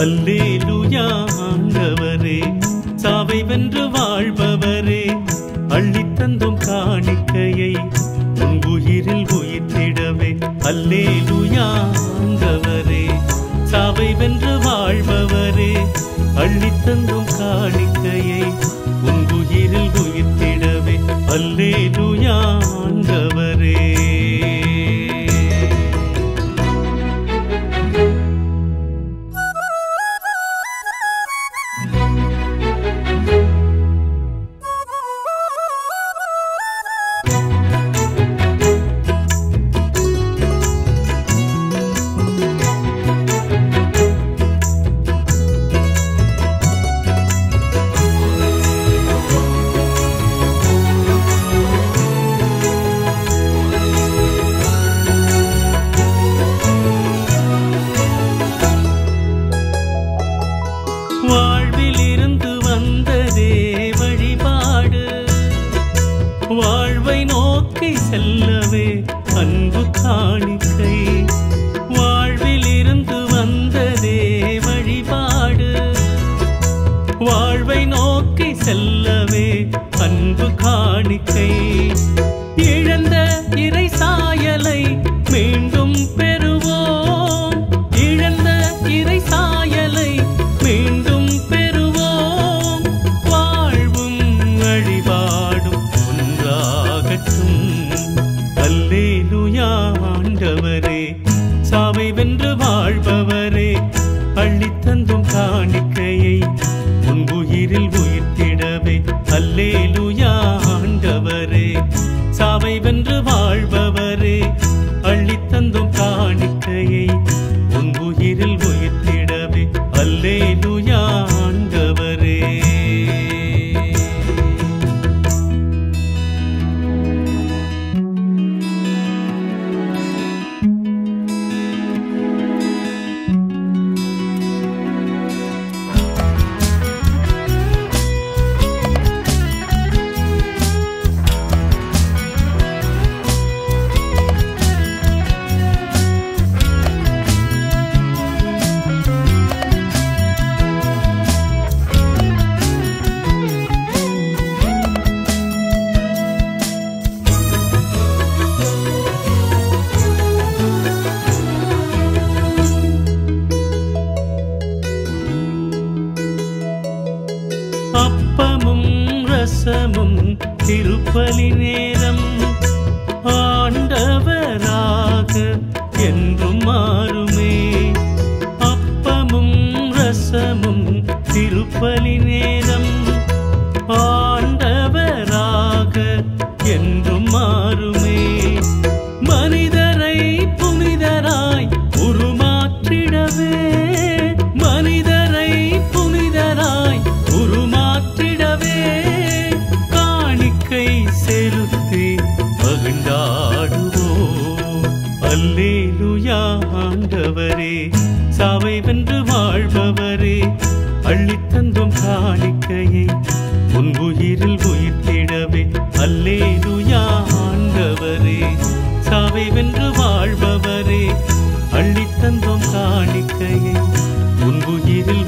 அல்லேலூயா ஆண்டவரே, சாவை வென்று வாழ்பவரே, அள்ளித்தந்தும் காணிக்கையை உன் உயிரில் உயிர்த்திடவே. அல்லேலூயா ஆண்டவரே, சாவை வென்று வாழ்பவரே, அள்ளித்தந்தும் காணிக்கையை உன் உயிரில் உயிர்த்திடவே. அல்லேலூயா ஆண்டவரே. வாழ்விலிருந்து வந்ததே வழிபாடு, வாழ்வை நோக்கி செல்லவே அன்பு காணிக்கை. வாழ்விலிருந்து வந்ததே வழிபாடு, வாழ்வை நோக்கி செல்லவே அன்பு காணிக்கை. இழந்த இறை சாயலை மீண்டும் பெறுவோம், இழந்த இறை சாயலை மீண்டும் பெறுவோம். வாழ்வும் வழிபாடும் ஒன்றாகட்டும். அல்லேலூயா ஆண்டவரே, சாவை வென்று வாழ்பவரே, அள்ளித்தந்தும் காணிக்கையை உன் உயிரில் உயிர்த்திடவே. அல்லேலூயா ஆண்டவரே, சாவை வென்று வாழ்பவரே, அள்ளித்தந்தும் காணிக்கையை உன் உயிரில் உயிர்த்திடவே. அல்லேலூயா ஆண்டவரே. அப்பமும் ரசமும் திருப்பலி நேரம், ஆண்டவராக என்றும் மாறுமே. அப்பமும் ரசமும் திருப்பலி நேரம், ஆண்டவராக என்றும் மாறுமே. மனிதரை புனிதராய் உருமாற்றிடவே, மனிதரை புனிதராய் உருமாற்றிடவே, காணிக்கை செலுத்தி மகிழ்ந்தாடுவோம். அல்லேலூயா ஆண்டவரே, சாவை வென்று வாழ்பவரே, அள்ளித்தந்தும் காணிக்கையை உன் உயிரில் உயிர்த்திடவே. அல்லேலூயா ஆண்டவரே, சாவை வென்று வாழ்பவரே, அள்ளித்தந்தும் காணிக்கையை உன் உயிரில்